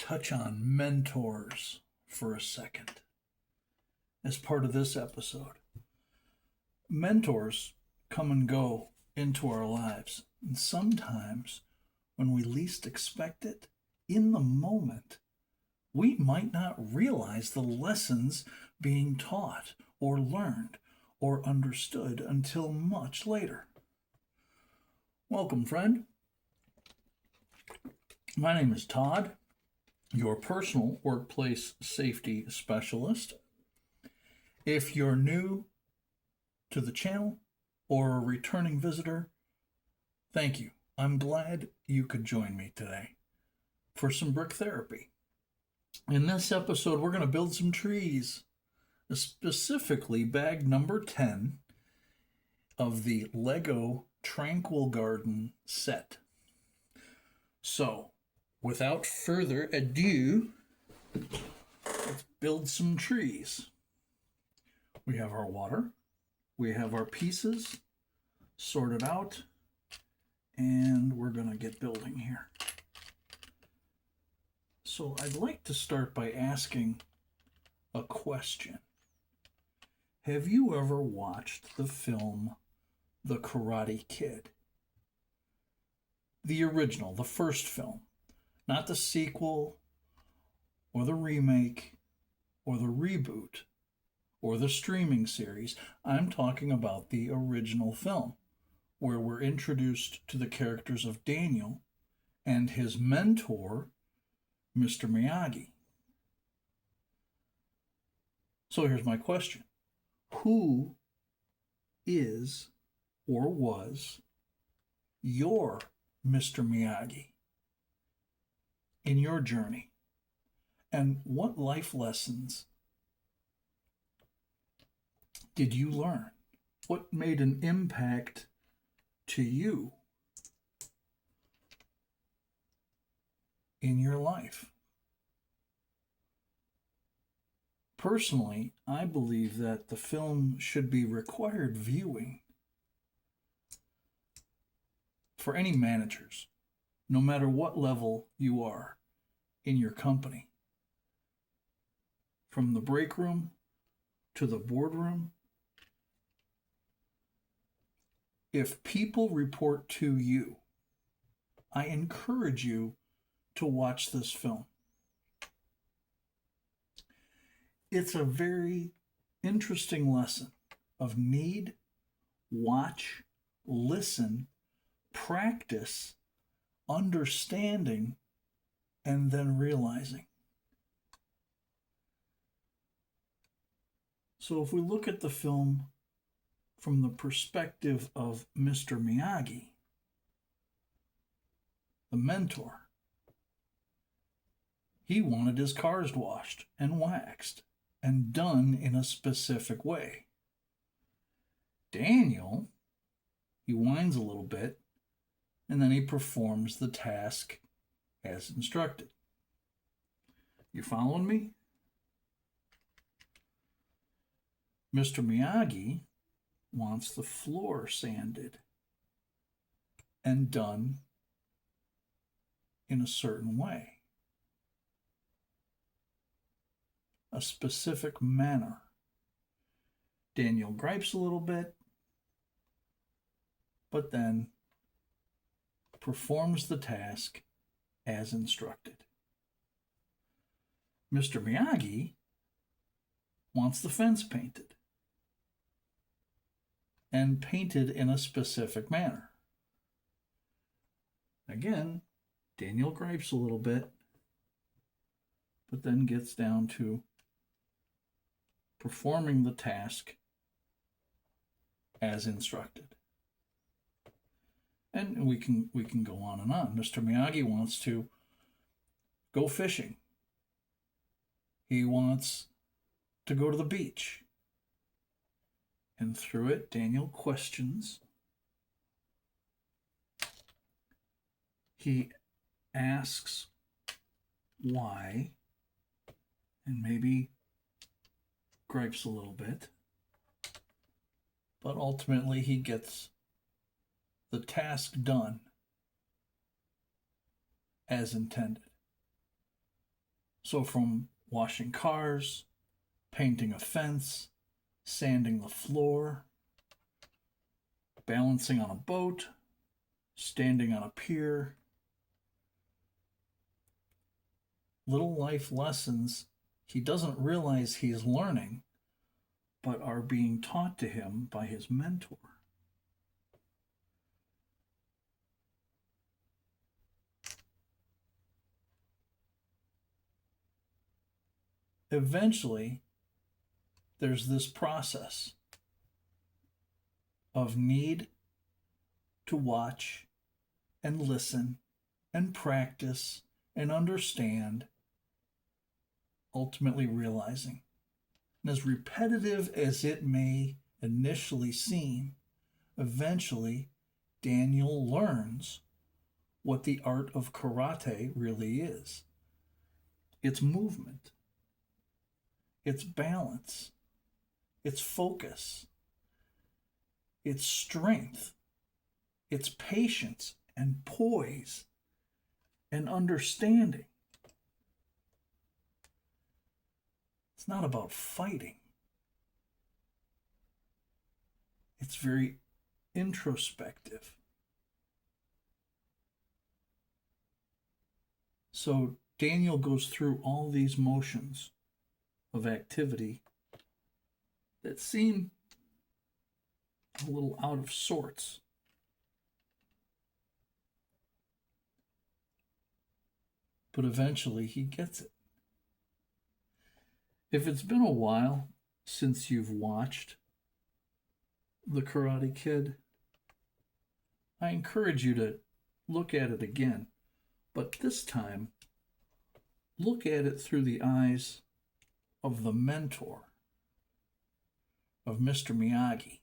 touch on mentors for a second as part of this episode. Mentors come and go into our lives, and sometimes when we least expect it, in the moment, we might not realize the lessons being taught or learned or understood until much later. Welcome, friend. My name is Todd, your personal workplace safety specialist. If you're new to the channel or a returning visitor, thank you. I'm glad you could join me today for some brick therapy. In this episode, we're going to build some trees, specifically bag number 10 of the Lego Tranquil Garden set. So, without further ado, let's build some trees. We have our water, we have our pieces sorted out, and we're going to get building here. So I'd like to start by asking a question. Have you ever watched the film The Karate Kid? The original, the first film, not the sequel or the remake or the reboot or the streaming series. I'm talking about the original film, where we're introduced to the characters of Daniel and his mentor, Mr. Miyagi. So here's my question. Who is or was your Mr. Miyagi in your journey? And what life lessons did you learn? What made an impact to you in your life? Personally, I believe that the film should be required viewing for any managers, no matter what level you are in your company. From the break room to the boardroom, if people report to you, I encourage you to watch this film. It's a very interesting lesson of need, watch, listen, practice, understanding, and then realizing. So if we look at the film from the perspective of Mr. Miyagi, the mentor, he wanted his cars washed and waxed and done in a specific way. Daniel, he whines a little bit, and then he performs the task as instructed. You following me? Mr. Miyagi wants the floor sanded and done in a certain way, a specific manner. Daniel gripes a little bit, but then performs the task as instructed. Mr. Miyagi wants the fence painted and painted in a specific manner. Again, Daniel gripes a little bit, but then gets down to performing the task as instructed. And we can go on and on. Mr. Miyagi wants to go fishing. He wants to go to the beach. And through it, Daniel questions. He asks why, and maybe gripes a little bit, but ultimately he gets the task done as intended. So, from washing cars, painting a fence, sanding the floor, balancing on a boat, standing on a pier, little life lessons he doesn't realize he's learning, but are being taught to him by his mentor. Eventually, there's this process of need to watch and listen and practice and understand, ultimately realizing. And as repetitive as it may initially seem, eventually Daniel learns what the art of karate really is. It's movement, it's balance, it's focus, it's strength, it's patience and poise and understanding. It's not about fighting. It's very introspective. So Daniel goes through all these motions of activity that seem a little out of sorts. But eventually he gets it. If it's been a while since you've watched The Karate Kid, I encourage you to look at it again. But this time, look at it through the eyes of the mentor, of Mr. Miyagi.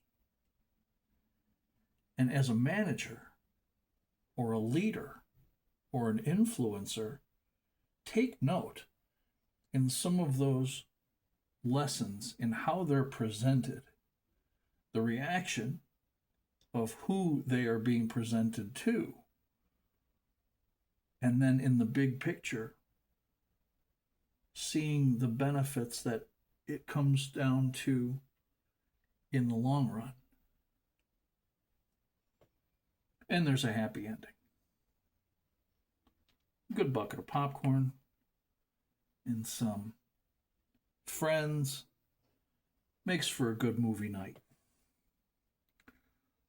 And as a manager, or a leader, or an influencer, take note in some of those lessons in how they're presented, the reaction of who they are being presented to, and then in the big picture, seeing the benefits that it comes down to in the long run. And there's a happy ending. Good bucket of popcorn and some friends makes for a good movie night.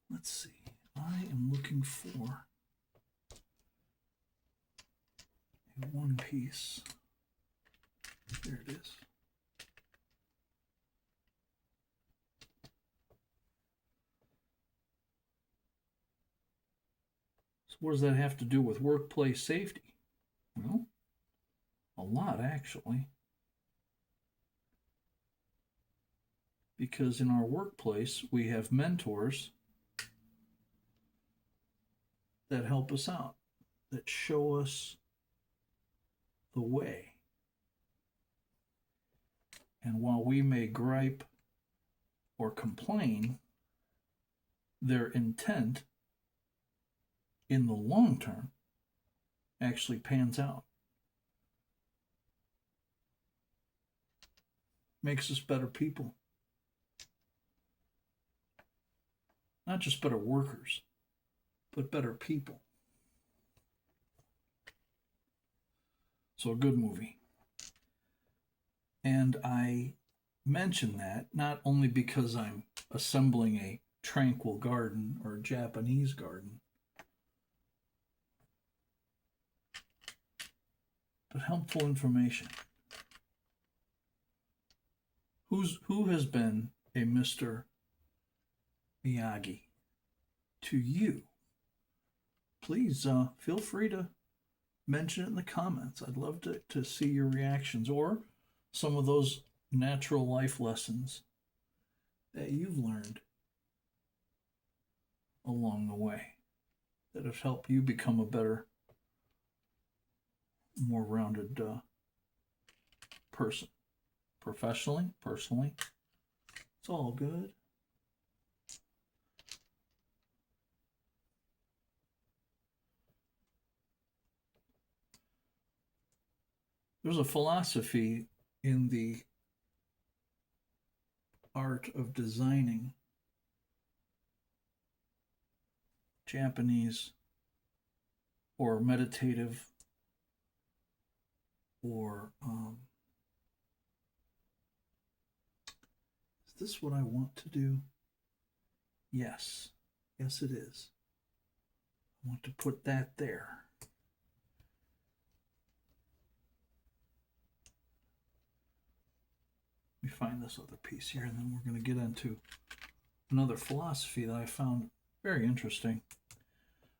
Let's see. I am looking for a One Piece. There it is. So what does that have to do with workplace safety? Well, a lot actually. Because in our workplace, we have mentors that help us out, that show us the way. And while we may gripe or complain, their intent in the long term actually pans out. Makes us better people. Not just better workers, but better people. So a good movie. And I mention that not only because I'm assembling a tranquil garden or a Japanese garden, but helpful information. Who has been a Mr. Miyagi to you? Please feel free to mention it in the comments. I'd love to see your reactions or some of those natural life lessons that you've learned along the way that have helped you become a better, more rounded person. Professionally, personally, it's all good. There's a philosophy in the art of designing Japanese or meditative or is this what I want to do? Yes. Yes, it is. I want to put that there. Let me find this other piece here, and then we're going to get into another philosophy that I found very interesting.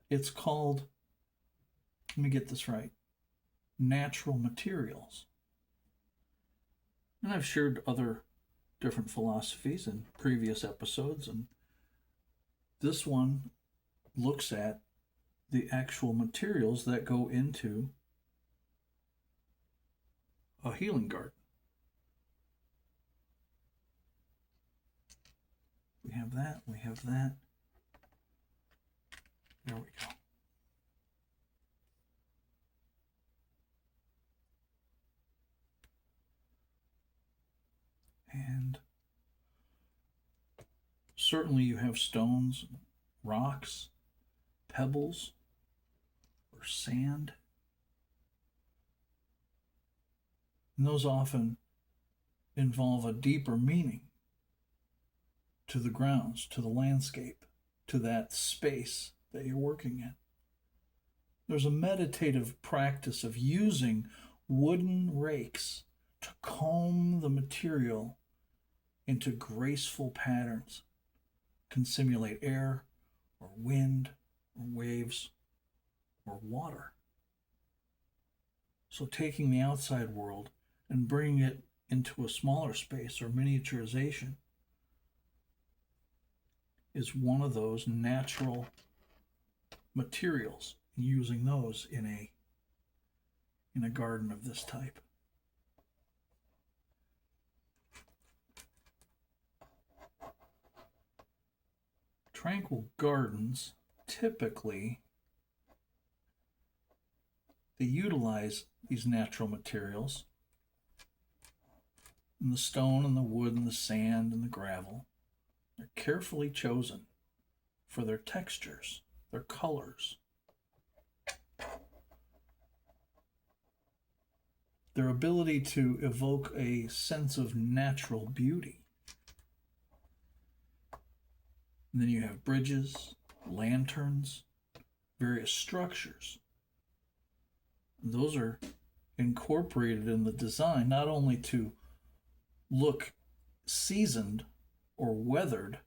It's called, let me get this right, natural materials. And I've shared other different philosophies in previous episodes, and this one looks at the actual materials that go into a healing garden. We have that, we have that. There we go. And certainly you have stones, rocks, pebbles, or sand. And those often involve a deeper meaning to the grounds, to the landscape, to that space that you're working in. There's a meditative practice of using wooden rakes to comb the material into graceful patterns, can simulate air or wind or waves or water. So taking the outside world and bringing it into a smaller space or miniaturization is one of those natural materials, using those in a garden of this type. Tranquil gardens typically they utilize these natural materials, and the stone and the wood and the sand and the gravel. They're carefully chosen for their textures, their colors, their ability to evoke a sense of natural beauty. And then you have bridges, lanterns, various structures. And those are incorporated in the design not only to look seasoned or weathered,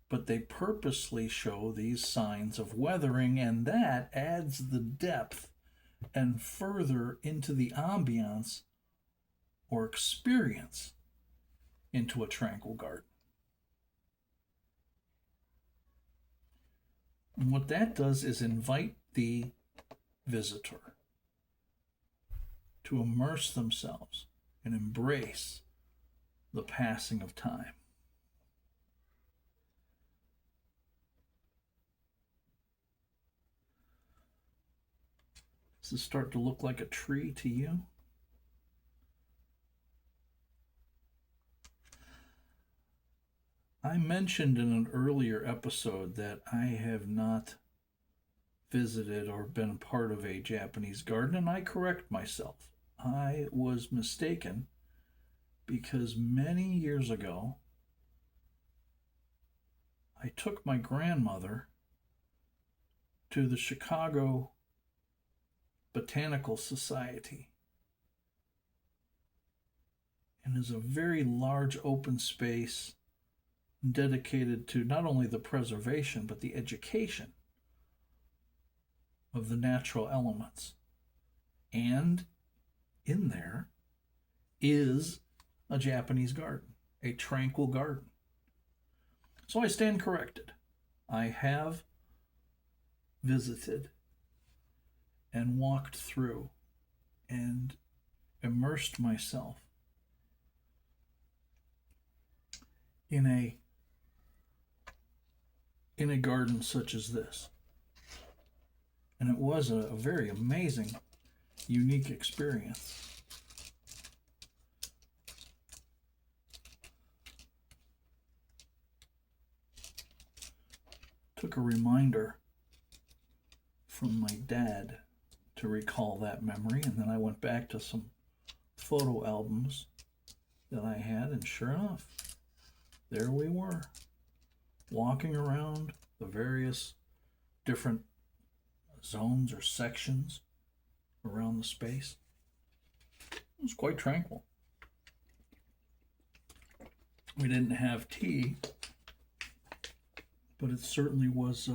but they purposely show these signs of weathering, and that adds the depth and further into the ambiance or experience into a tranquil garden. And what that does is invite the visitor to immerse themselves and embrace the passing of time. Does this start to look like a tree to you? I mentioned in an earlier episode that I have not visited or been a part of a Japanese garden, and I correct myself. I was mistaken because many years ago, I took my grandmother to the Chicago Botanical Society. And is a very large open space dedicated to not only the preservation but the education of the natural elements. And in there is a Japanese garden, a tranquil garden. So I stand corrected. I have visited and walked through and immersed myself in a garden such as this. And it was a very amazing unique experience. Took a reminder from my dad to recall that memory, and then I went back to some photo albums that I had, and sure enough, there we were, walking around the various different zones or sections around the space. It was quite tranquil. We didn't have tea, but it certainly was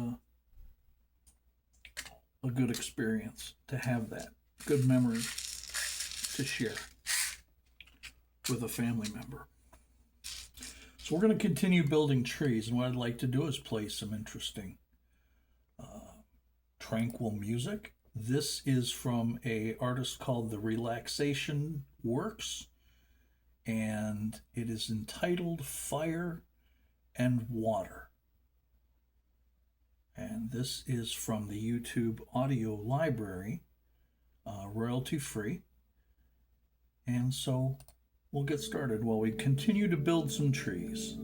a good experience to have that. Good memory to share with a family member. So we're going to continue building trees, and what I'd like to do is play some interesting tranquil music. This is from an artist called The Relaxation Works, and it is entitled Fire and Water. And this is from the YouTube audio library, royalty free. And so we'll get started while we continue to build some trees.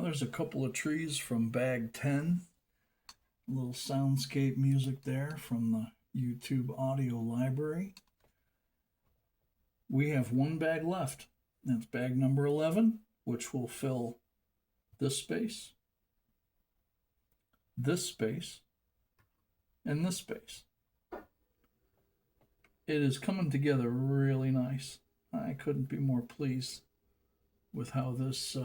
there's a couple of trees from bag 10. A little soundscape music there from the YouTube audio library. We have one bag left. That's bag number 11, which will fill this space, and this space. It is coming together really nice. I couldn't be more pleased with how this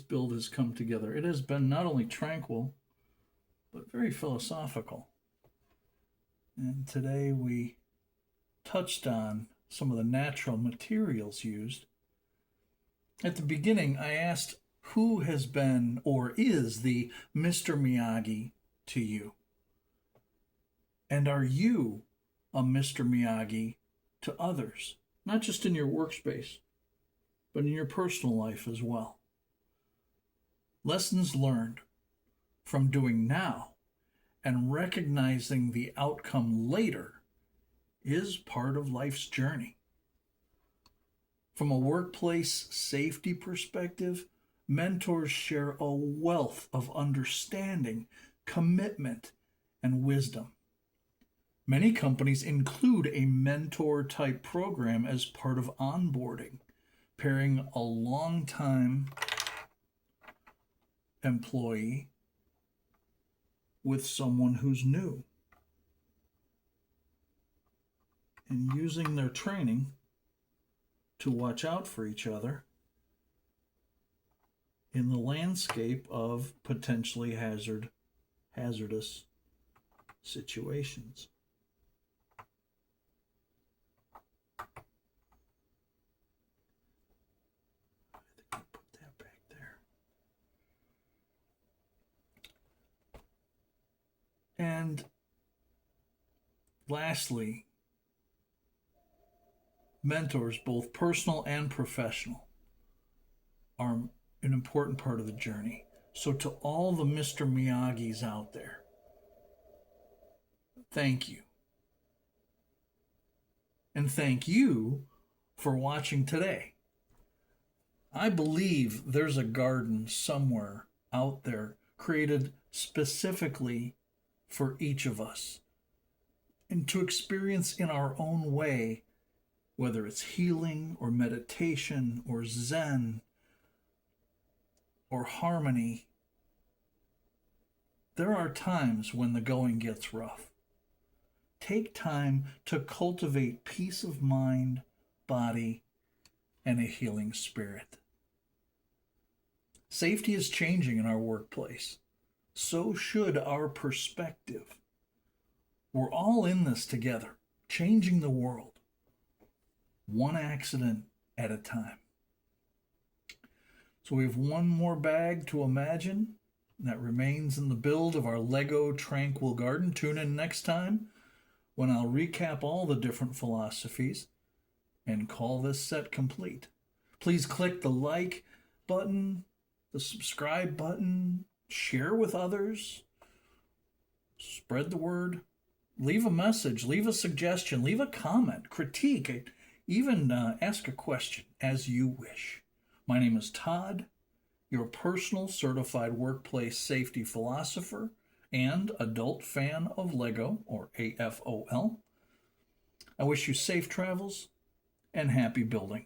build has come together. It has been not only tranquil, but very philosophical. And today we touched on some of the natural materials used. At the beginning, I asked who has been or is the Mr. Miyagi to you? And are you a Mr. Miyagi to others? Not just in your workspace, but in your personal life as well. Lessons learned from doing now and recognizing the outcome later is part of life's journey. From a workplace safety perspective, mentors share a wealth of understanding, commitment, and wisdom. Many companies include a mentor-type program as part of onboarding, pairing a long-time employee with someone who's new, and using their training to watch out for each other in the landscape of potentially hazardous situations. I think I'll put that back there. And lastly, mentors, both personal and professional, are an important part of the journey. So to all the Mr. Miyagis out there, thank you. And thank you for watching today. I believe there's a garden somewhere out there created specifically for each of us, and to experience in our own way, whether it's healing or meditation or Zen or harmony. There are times when the going gets rough. Take time to cultivate peace of mind, body, and a healing spirit. Safety is changing in our workplace. So should our perspective. We're all in this together, changing the world, one accident at a time. So we have one more bag to imagine that remains in the build of our Lego Tranquil Garden. Tune in next time when I'll recap all the different philosophies and call this set complete. Please click the like button, the subscribe button, share with others, spread the word, leave a message, leave a suggestion, leave a comment, critique, even ask a question as you wish. My name is Todd, your personal certified workplace safety philosopher and adult fan of Lego, or AFOL. I wish you safe travels and happy building.